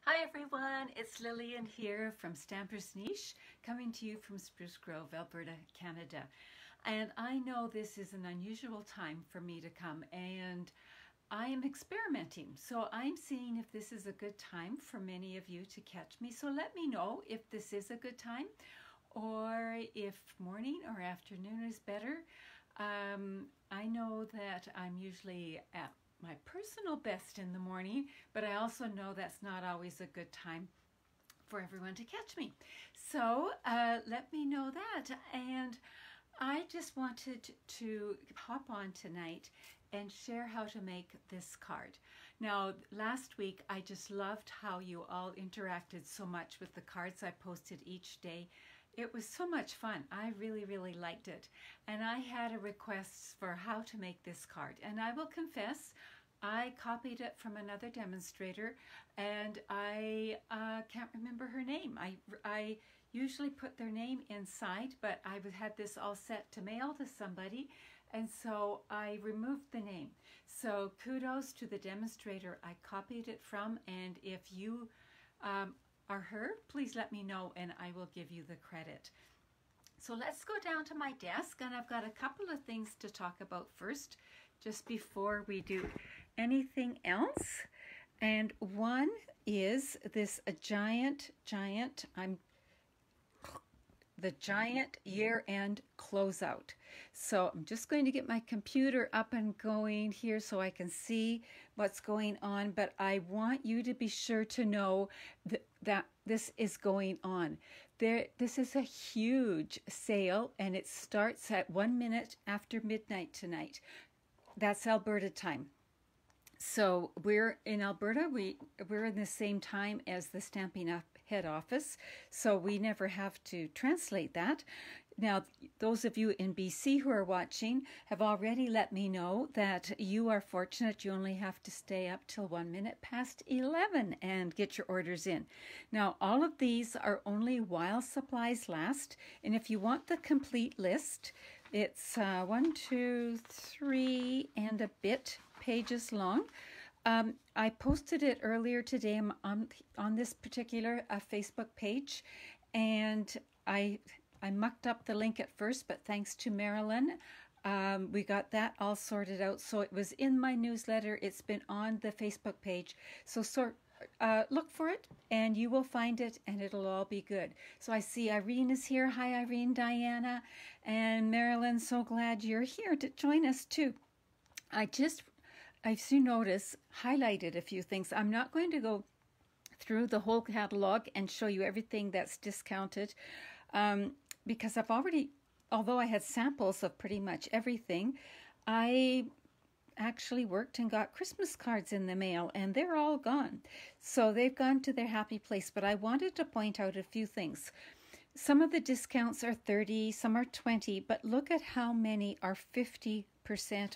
Hi everyone, it's Lillian here from Stamper's Niche, coming to you from Spruce Grove, Alberta, Canada. And I know this is an unusual time for me to come, and I am experimenting. So I'm seeing if this is a good time for many of you to catch me. So let me know if this is a good time or if morning or afternoon is better. I know that I'm usually at my personal best in the morning, but I also know that's not always a good time for everyone to catch me. So let me know that. And I just wanted to hop on tonight and share how to make this card. Now, last week, I just loved how you all interacted so much with the cards I posted each day. It was so much fun. I really liked it. And I had a request for how to make this card. And I will confess, I copied it from another demonstrator, and I can't remember her name. I usually put their name inside, but I had this all set to mail to somebody, and so I removed the name. So kudos to the demonstrator I copied it from, and if you are her, please let me know and I will give you the credit. So let's go down to my desk, and I've got a couple of things to talk about first, just before we do anything else. And one is this giant year-end closeout. So I'm just going to get my computer up and going here so I can see what's going on, but I want you to be sure to know that this is going on. This is a huge sale, and it starts at 1 minute after midnight tonight. That's Alberta time. So we're in Alberta, we're in the same time as the Stampin' Up! Head office, so we never have to translate that. Now, those of you in BC who are watching have already let me know that you are fortunate. You only have to stay up till 1 minute past 11 and get your orders in. Now, all of these are only while supplies last, and if you want the complete list, it's 1, 2, 3 and a bit pages long. I posted it earlier today on this particular Facebook page, and I mucked up the link at first, but thanks to Marilyn, we got that all sorted out. So it was in my newsletter. It's been on the Facebook page. So look for it, and you will find it, and it'll all be good. So I see Irene is here. Hi, Irene, Diana, and Marilyn. So glad you're here to join us too. I've soon noticed, highlighted a few things. I'm not going to go through the whole catalog and show you everything that's discounted because I've already, although I had samples of pretty much everything, I actually worked and got Christmas cards in the mail, and they're all gone. So they've gone to their happy place, but I wanted to point out a few things. Some of the discounts are 30, some are 20, but look at how many are 50%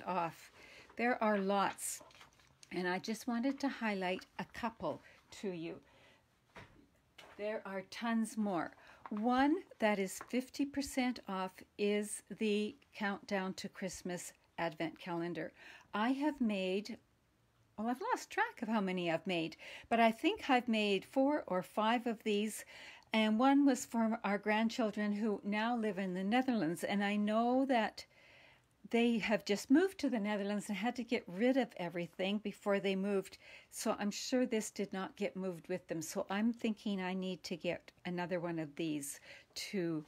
off. There are lots, and I just wanted to highlight a couple to you. There are tons more. One that is 50% off is the Countdown to Christmas Advent Calendar. I have made, well, I've lost track of how many I've made, but I think I've made 4 or 5 of these, and one was for our grandchildren who now live in the Netherlands, and I know that they have just moved to the Netherlands and had to get rid of everything before they moved. So I'm sure this did not get moved with them. So I'm thinking I need to get another one of these to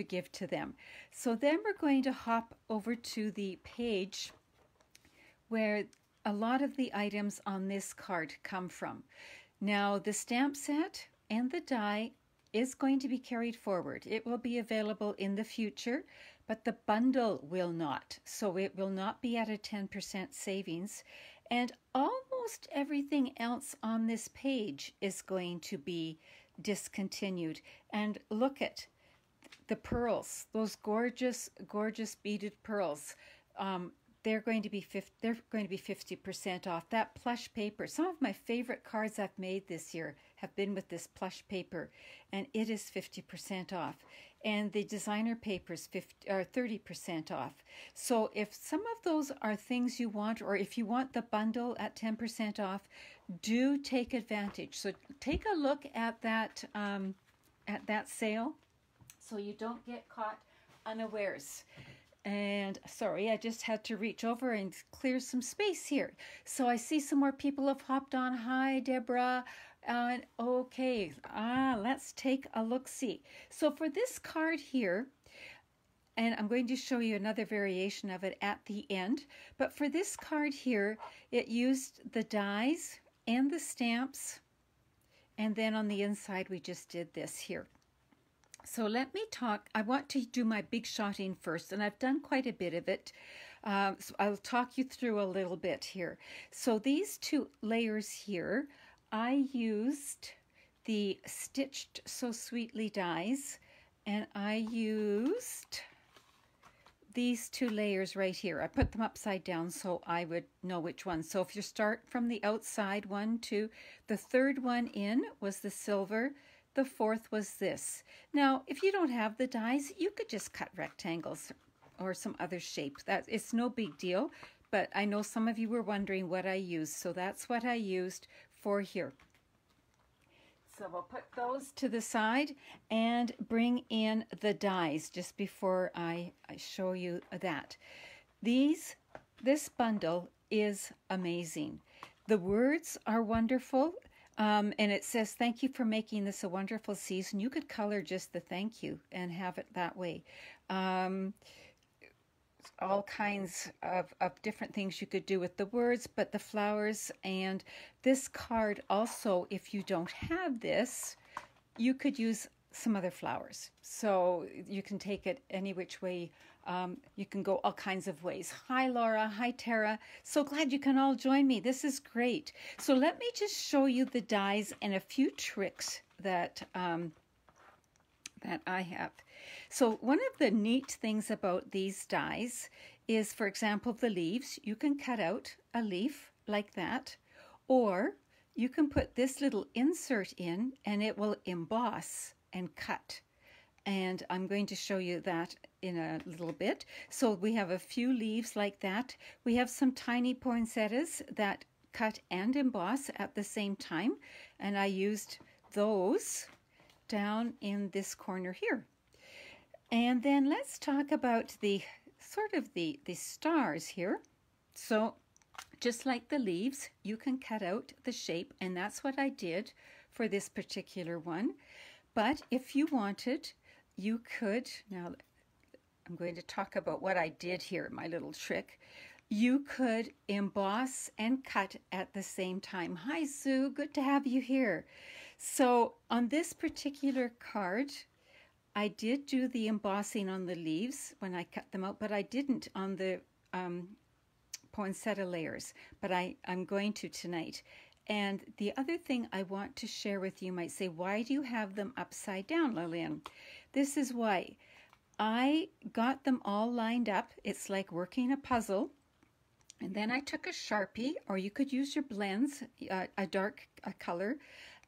give to them. So then we're going to hop over to the page where a lot of the items on this card come from. Now, the stamp set and the die is going to be carried forward. It will be available in the future, but the bundle will not. So it will not be at a 10% savings. And almost everything else on this page is going to be discontinued. And look at the pearls, those gorgeous beaded pearls. they're going to be 50% off. That plush paper, some of my favorite cards I've made this year have been with this plush paper, and it is 50% off. And the designer papers 30% off. So if some of those are things you want, or if you want the bundle at 10% off, do take advantage. So take a look at that sale, so you don't get caught unawares. And sorry, I just had to reach over and clear some space here. So I see some more people have hopped on. Hi, Deborah. Okay, let's take a look-see. So for this card here, and I'm going to show you another variation of it at the end, but for this card here, it used the dies and the stamps, and then on the inside we just did this here. So let me talk, I want to do my big shotting first, and I've done quite a bit of it. So I'll talk you through a little bit here. So these two layers here, I used the Stitched So Sweetly dies, and I used these two layers right here. I put them upside down so I would know which one. So if you start from the outside, 1, 2, the third one in was the silver, the fourth was this. Now, if you don't have the dies, you could just cut rectangles or some other shape. It's no big deal, but I know some of you were wondering what I used, so that's what I used for here. So we'll put those to the side and bring in the dies just before I show you that. This bundle is amazing. The words are wonderful. And it says, thank you for making this a wonderful season. You could color just the thank you and have it that way. All kinds of different things you could do with the words, but the flowers. And this card also, if you don't have this, you could use some other flowers. So you can take it any which way. You can go all kinds of ways. Hi, Laura. Hi, Tara. So glad you can all join me. This is great. So let me just show you the dies and a few tricks that I have. So one of the neat things about these dies is, for example, the leaves. You can cut out a leaf like that, or you can put this little insert in and it will emboss and cut. And I'm going to show you that in a little bit. So we have a few leaves like that. We have some tiny poinsettias that cut and emboss at the same time. And I used those down in this corner here. And then let's talk about the stars here. So just like the leaves, you can cut out the shape, and that's what I did for this particular one. But if you wanted, you could, now I'm going to talk about what I did here, my little trick. You could emboss and cut at the same time. Hi, Sue, good to have you here. So on this particular card, I did do the embossing on the leaves when I cut them out, but I didn't on the poinsettia layers, but I'm going to tonight. And the other thing I want to share with you, might say, why do you have them upside down, Lillian? This is why. I got them all lined up. It's like working a puzzle. And then I took a Sharpie, or you could use your blends, a dark color,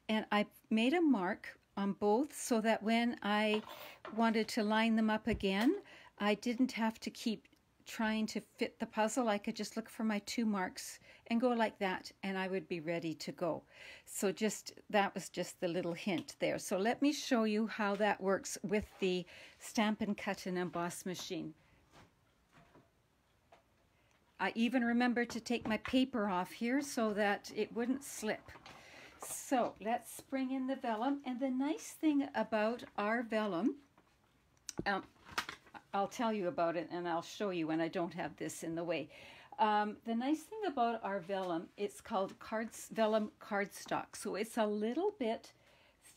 and I made a mark on both so that when I wanted to line them up again, I didn't have to keep trying to fit the puzzle. I could just look for my 2 marks and go like that, and I would be ready to go. So that was just the little hint there. So let me show you how that works with the Stampin' Cut and Emboss machine. I even remembered to take my paper off here so that it wouldn't slip. So let's bring in the vellum. And the nice thing about our vellum, I'll tell you about it and I'll show you when I don't have this in the way. The nice thing about our vellum, it's called vellum cardstock. So it's a little bit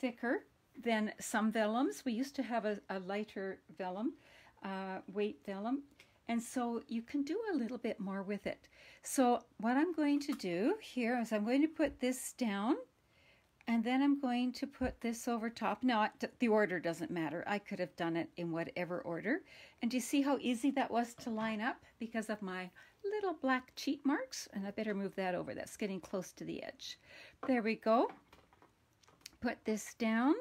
thicker than some vellums. We used to have a lighter vellum, weight vellum. And so you can do a little bit more with it. So what I'm going to do here is I'm going to put this down, and then I'm going to put this over top. Now, the order doesn't matter. I could have done it in whatever order. And do you see how easy that was to line up because of my little black cheat marks, and I better move that over. That's getting close to the edge. There we go. Put this down,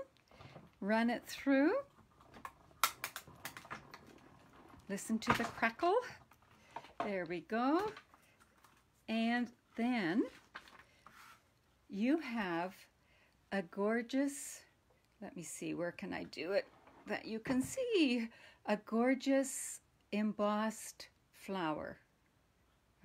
run it through. Listen to the crackle. There we go. And then you have a gorgeous, let me see, where can I do it that you can see? A gorgeous embossed flower.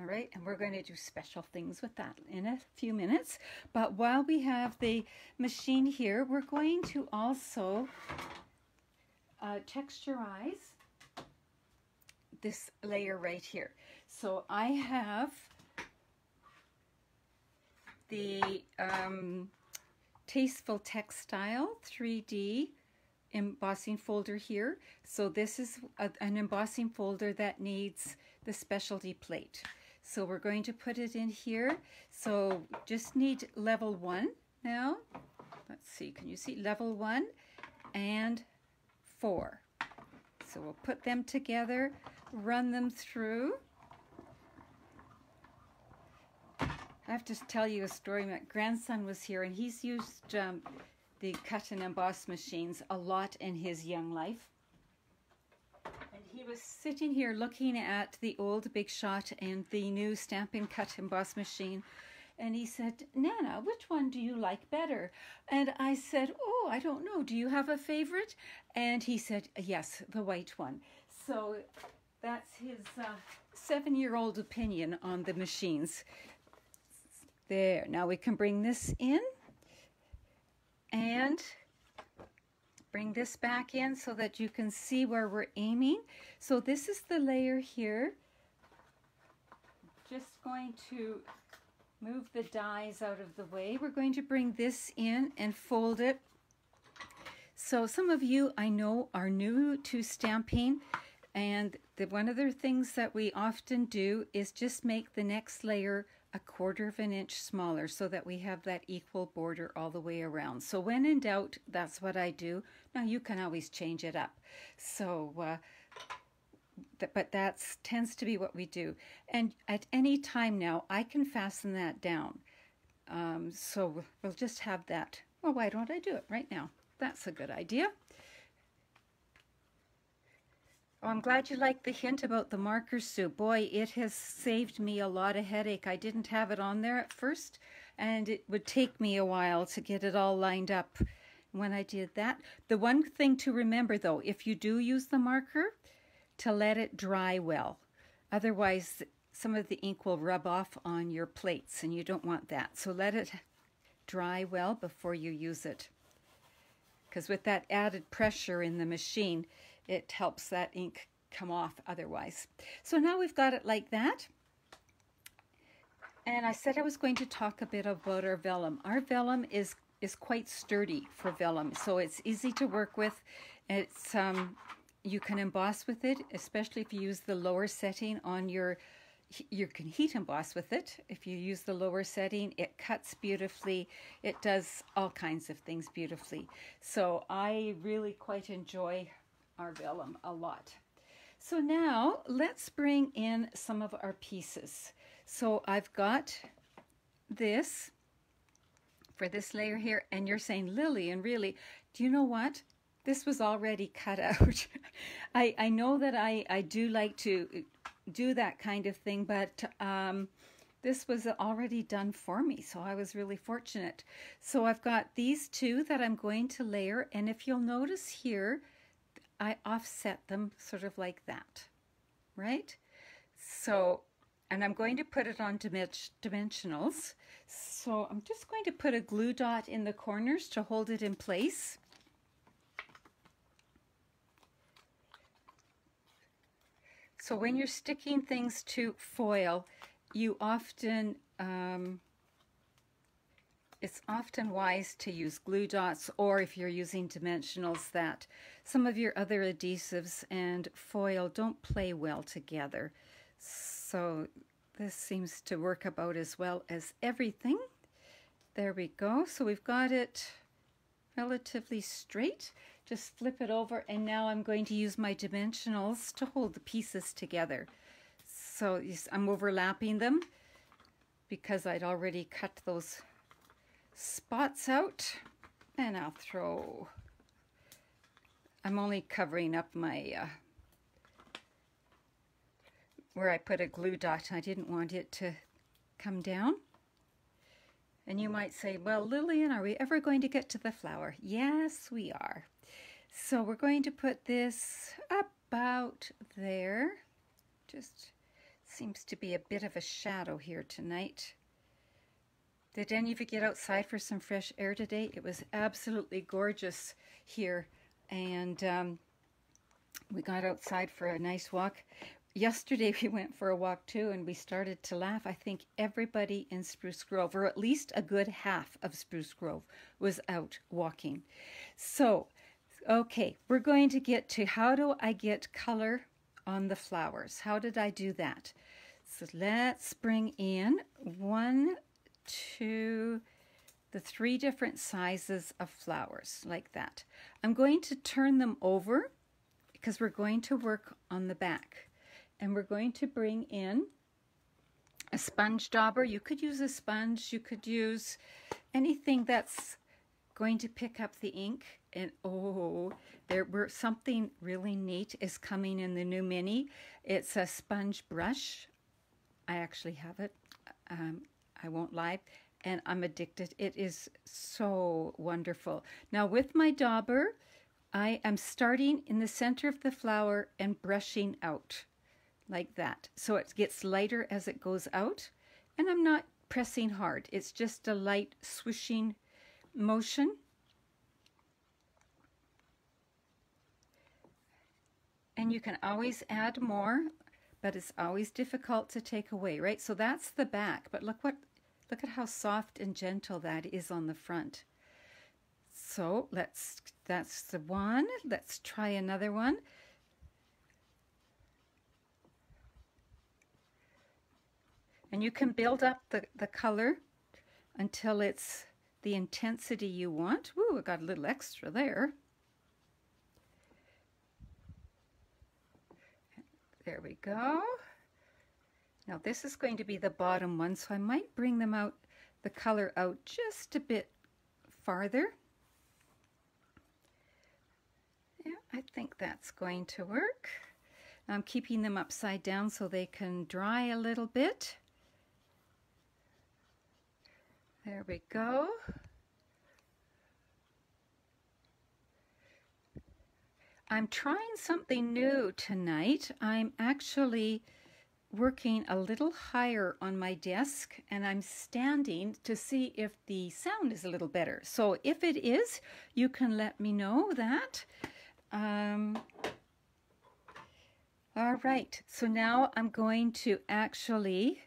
All right, and we're going to do special things with that in a few minutes. But while we have the machine here, we're going to also texturize this layer right here. So I have the Tasteful Textile 3D embossing folder here. So this is an embossing folder that needs the specialty plate. So we're going to put it in here. So just need level 1 now. Let's see, can you see level 1 and 4? So we'll put them together, run them through. I have to tell you a story. My grandson was here and he's used the cut and emboss machines a lot in his young life. And he was sitting here looking at the old Big Shot and the new Stampin' Cut Emboss machine. And he said, Nana, which one do you like better? And I said, oh, I don't know. Do you have a favorite? And he said, yes, the white one. So that's his 7-year-old opinion on the machines. There, now we can bring this in and bring this back in so that you can see where we're aiming. So this is the layer here. Just going to move the dies out of the way. We're going to bring this in and fold it. So some of you I know are new to stamping, and one of the things that we often do is just make the next layer 1/4 of an inch smaller so that we have that equal border all the way around. So when in doubt, that's what I do. Now you can always change it up. So, but that tends to be what we do. And at any time now, I can fasten that down. So we'll just have that. Well, why don't I do it right now? That's a good idea. Oh, I'm glad you liked the hint about the marker, Sue. Boy, it has saved me a lot of headache. I didn't have it on there at first, and it would take me a while to get it all lined up when I did that. The one thing to remember, though, if you do use the marker, to let it dry well. Otherwise, some of the ink will rub off on your plates, and you don't want that. So let it dry well before you use it. Because with that added pressure in the machine, it helps that ink come off otherwise. So now we've got it like that. And I said I was going to talk a bit about our vellum. Our vellum is quite sturdy for vellum, so it's easy to work with. It's you can emboss with it, especially if you use the lower setting on your, you can heat emboss with it. If you use the lower setting, it cuts beautifully. It does all kinds of things beautifully. So I really quite enjoy our vellum a lot. So now let's bring in some of our pieces. So I've got this for this layer here, and you're saying, Lillian, really, do you know what? This was already cut out. I know that I do like to do that kind of thing, but this was already done for me, so I was really fortunate. So I've got these two that I'm going to layer, and if you'll notice here, I offset them sort of like that, right? So, and I'm going to put it on dimensionals. So I'm just going to put a glue dot in the corners to hold it in place. So when you're sticking things to foil, you often, it's often wise to use glue dots, or if you're using dimensionals, that some of your other adhesives and foil don't play well together. So this seems to work about as well as everything. There we go. So we've got it relatively straight. Just flip it over, and now I'm going to use my dimensionals to hold the pieces together. So I'm overlapping them because I'd already cut those spots out. And I'll throw, I'm only covering up my, where I put a glue dot. I didn't want it to come down. And you might say, well, Lillian, are we ever going to get to the flower? Yes, we are. So we're going to put this about there. Just seems to be a bit of a shadow here tonight. Did any of you get outside for some fresh air today? It was absolutely gorgeous here, and we got outside for a nice walk. Yesterday we went for a walk too, and we started to laugh. I think everybody in Spruce Grove, or at least a good half of Spruce Grove, was out walking. So, okay, we're going to get to how do I get color on the flowers? How did I do that? So let's bring in the 3 different sizes of flowers like that. I'm going to turn them over because we're going to work on the back. And we're going to bring in a sponge dauber. You could use a sponge. You could use anything that's going to pick up the ink. And oh, something really neat is coming in the new mini. It's a sponge brush. I actually have it. I won't lie. And I'm addicted. It is so wonderful. Now with my dauber, I am starting in the center of the flower and brushing out like that. So it gets lighter as it goes out. And I'm not pressing hard. It's just a light swishing motion. And you can always add more, but it's always difficult to take away, right? So that's the back. But look at how soft and gentle that is on the front. So that's the one. Let's try another one. And you can build up the color until it's the intensity you want. Ooh, I got a little extra there. There we go. Now this is going to be the bottom one, so I might bring them out, the color out just a bit farther. Yeah, I think that's going to work. I'm keeping them upside down so they can dry a little bit. There we go. I'm trying something new tonight. I'm actually working a little higher on my desk, and I'm standing to see if the sound is a little better. So if it is, you can let me know that. All right, so now I'm going to actually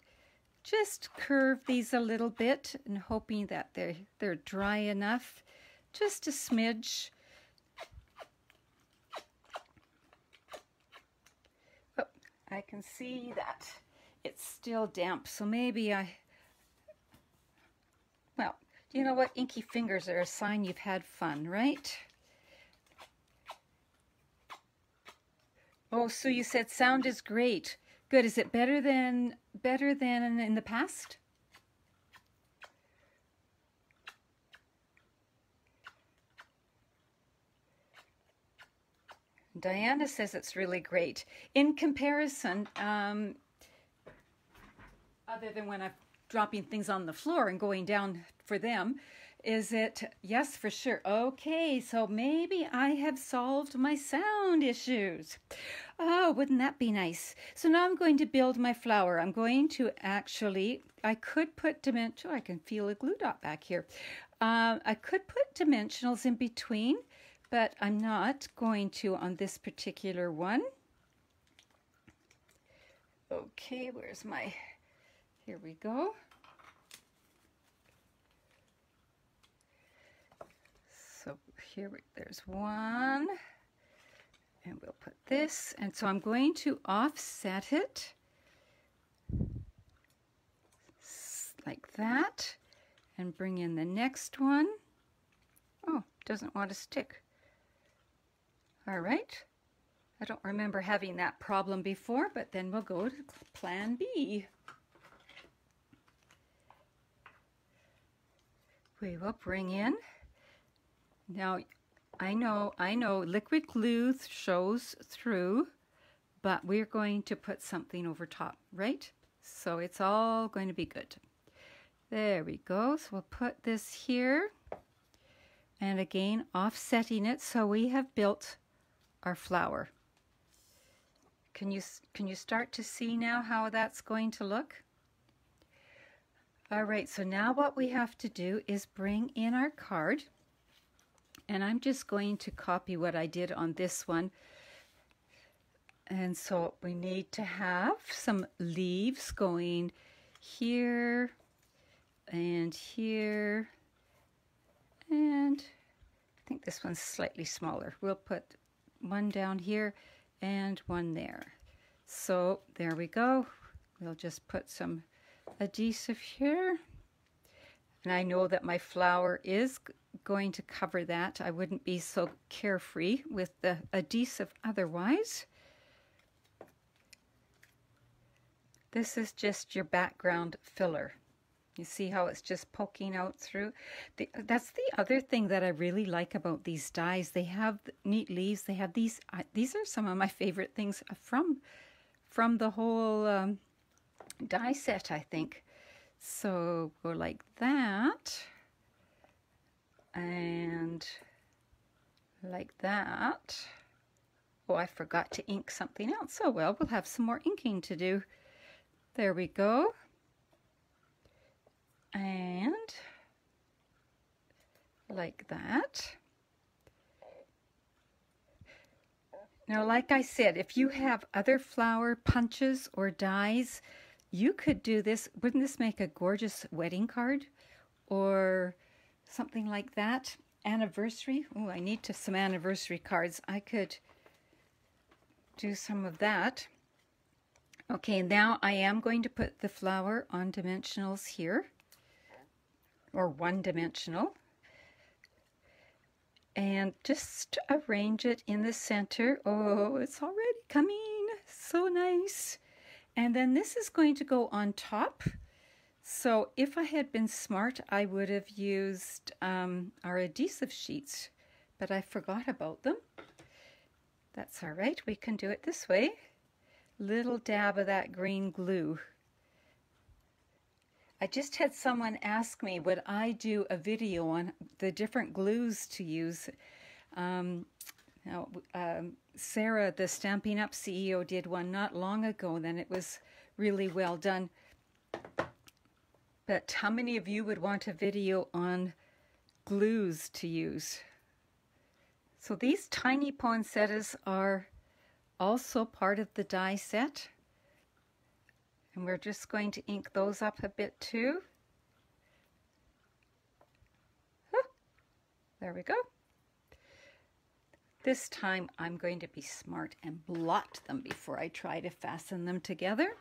just curve these a little bit and hoping that they're dry enough, just a smidge. Oh, I can see that it's still damp, so maybe well, you know what? Inky fingers are a sign you've had fun, right? Oh, so you said sound is great. Good. Is it better than in the past? Diana says it's really great. In comparison, other than when I'm dropping things on the floor and going down for them, is it? Yes, for sure. Okay, so maybe I have solved my sound issues. Oh, wouldn't that be nice? So now I'm going to build my flower. I'm going to actually, I could put dimensional, I can feel a glue dot back here. I could put dimensionals in between, but I'm not going to on this particular one. Okay, where's my, here we go. So here, there's one, and we'll put this, and so I'm going to offset it like that, and bring in the next one. Oh, doesn't want to stick. All right, I don't remember having that problem before, but then we'll go to plan B. We will bring in, now I know liquid glue shows through, but we're going to put something over top, right? So it's all going to be good. There we go. So we'll put this here. And again, offsetting it so we have built our flower. Can you start to see now how that's going to look? All right, so now what we have to do is bring in our card. And I'm just going to copy what I did on this one. And so we need to have some leaves going here and here. And I think this one's slightly smaller. We'll put one down here and one there. So there we go. We'll just put some adhesive here. And I know that my flower is going to cover that. I wouldn't be so carefree with the adhesive otherwise. This is just your background filler. You see how it's just poking out through? That's the other thing that I really like about these dies. They have neat leaves. They have these are some of my favorite things from the whole die set, I think. So go like that. And like that. Oh, I forgot to ink something else. Oh well, we'll have some more inking to do. There we go. And like that. Now, like I said, if you have other flower punches or dies, you could do this. Wouldn't this make a gorgeous wedding card or something like that? Anniversary. Oh, I need some anniversary cards. I could do some of that. Okay, now I am going to put the flower on dimensionals here, or one-dimensional, and just arrange it in the center. Oh, it's already coming. So nice. And then this is going to go on top. So if I had been smart, I would have used our adhesive sheets, but I forgot about them. That's all right. We can do it this way. Little dab of that green glue. I just had someone ask me, would I do a video on the different glues to use? Sarah, the Stampin' Up! CEO, did one not long ago, and it was really well done. But how many of you would want a video on glues to use? So these tiny poinsettias are also part of the die set. And we're just going to ink those up a bit too. Oh, there we go. This time I'm going to be smart and blot them before I try to fasten them together.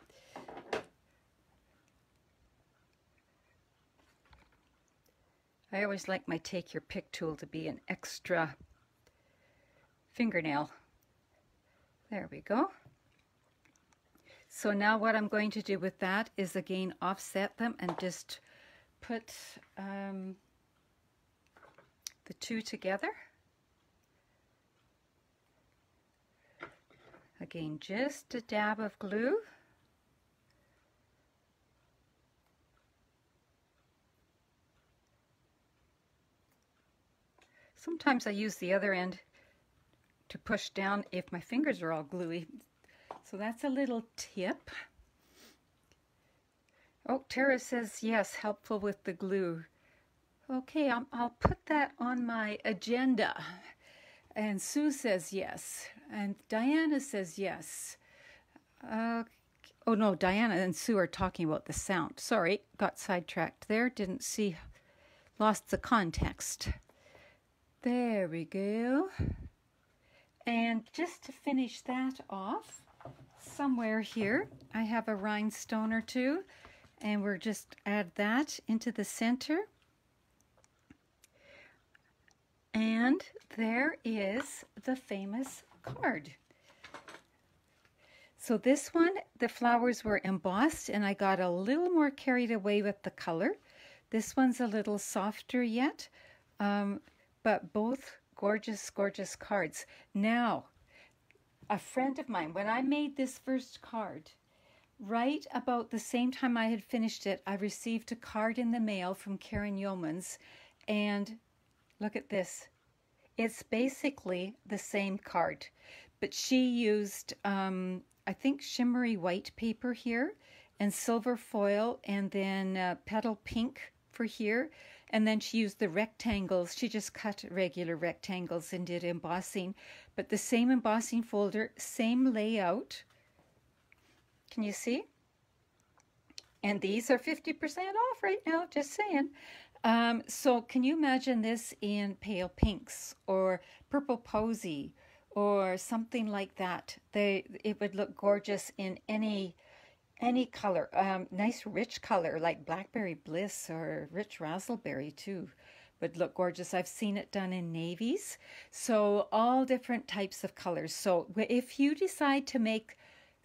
I always like my Take Your Pick tool to be an extra fingernail. There we go. So now what I'm going to do with that is again offset them and just put the two together. Again, just a dab of glue. Sometimes I use the other end to push down if my fingers are all gluey. So that's a little tip. Oh, Tara says yes, helpful with the glue. Okay, I'll put that on my agenda. And Sue says yes. And Diana says yes. Oh no, Diana and Sue are talking about the sound. Sorry, got sidetracked there. Didn't see, lost the context. There we go. And just to finish that off, somewhere here I have a rhinestone or two, and we'll just add that into the center. And there is the famous card. So this one, the flowers were embossed and I got a little more carried away with the color. This one's a little softer yet, but both gorgeous, gorgeous cards. Now, a friend of mine, when I made this first card, right about the same time I had finished it, I received a card in the mail from Karen Yeomans, and look at this. It's basically the same card, but she used, I think, shimmery white paper here, and silver foil, and then petal pink for here, and then she used the rectangles. She just cut regular rectangles and did embossing, but the same embossing folder, same layout. Can you see? And these are 50% off right now, just saying. So can you imagine this in pale pinks or purple posy or something like that? It would look gorgeous in any color. Nice rich color like Blackberry Bliss or Rich Razzleberry too would look gorgeous. I've seen it done in navies. So all different types of colors. So if you decide to make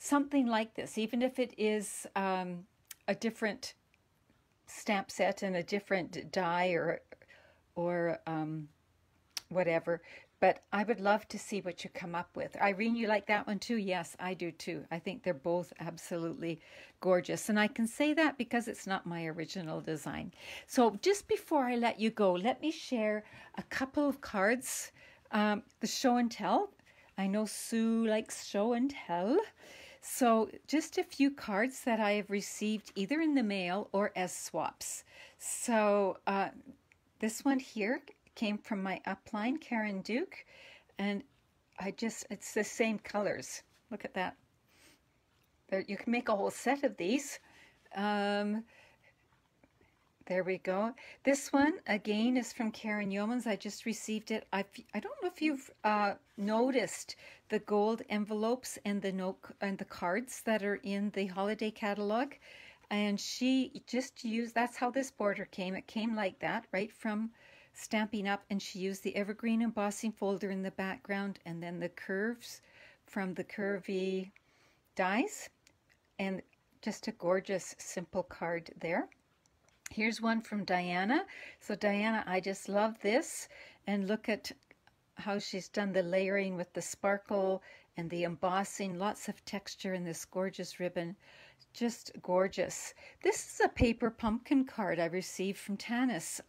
something like this, even if it is a different stamp set and a different die or whatever, but I would love to see what you come up with. Irene, you like that one too? Yes, I do too. I think they're both absolutely gorgeous. And I can say that because it's not my original design. So just before I let you go, let me share a couple of cards. The show and tell. I know Sue likes show and tell. So just a few cards that I have received either in the mail or as swaps. So this one here came from my upline, Karen Duke, and it's the same colors. Look at that. You can make a whole set of these. There we go. This one, again, is from Karen Yeomans. I just received it. I don't know if you've noticed the gold envelopes and the cards that are in the holiday catalog. And she just used, that's how this border came. It came like that, right from Stampin' Up, and she used the evergreen embossing folder in the background and then the curves from the curvy dies, and just a gorgeous simple card there. Here's one from Diana. So Diana, I just love this, and look at how she's done the layering with the sparkle and the embossing, lots of texture in this gorgeous ribbon. Just gorgeous. This is a paper pumpkin card I received from Tanis.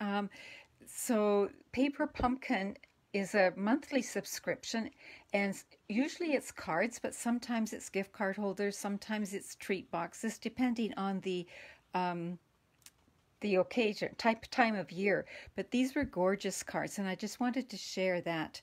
So Paper Pumpkin is a monthly subscription, and usually it's cards, but sometimes it's gift card holders, sometimes it's treat boxes, depending on the occasion, time of year. But these were gorgeous cards, and I just wanted to share that.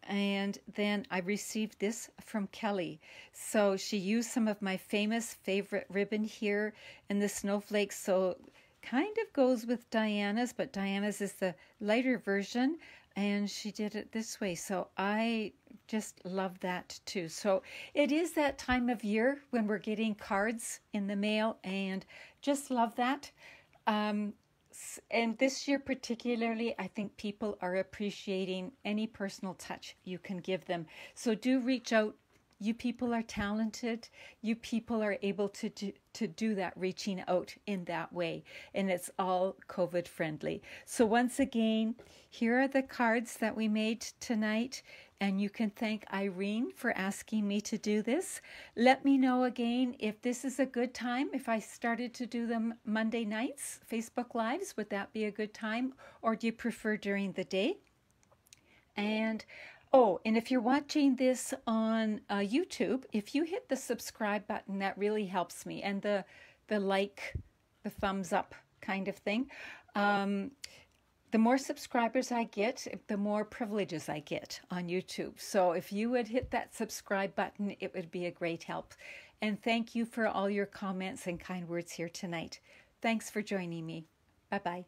And then I received this from Kelly. So she used some of my favorite ribbon here in the snowflakes. So kind of goes with Diana's, but Diana's is the lighter version, and she did it this way. So I just love that too. So it is that time of year when we're getting cards in the mail, and just love that. And this year particularly, I think people are appreciating any personal touch you can give them. So do reach out. You people are talented. You people are able to do that, reaching out in that way. And it's all COVID friendly. So once again, here are the cards that we made tonight. And you can thank Irene for asking me to do this. Let me know again if this is a good time. If I started to do them Monday nights, Facebook Lives, would that be a good time? Or do you prefer during the day? And and if you're watching this on YouTube, if you hit the subscribe button, that really helps me. And the like, the thumbs up kind of thing. The more subscribers I get, the more privileges I get on YouTube. So if you would hit that subscribe button, it would be a great help. And thank you for all your comments and kind words here tonight. Thanks for joining me. Bye-bye.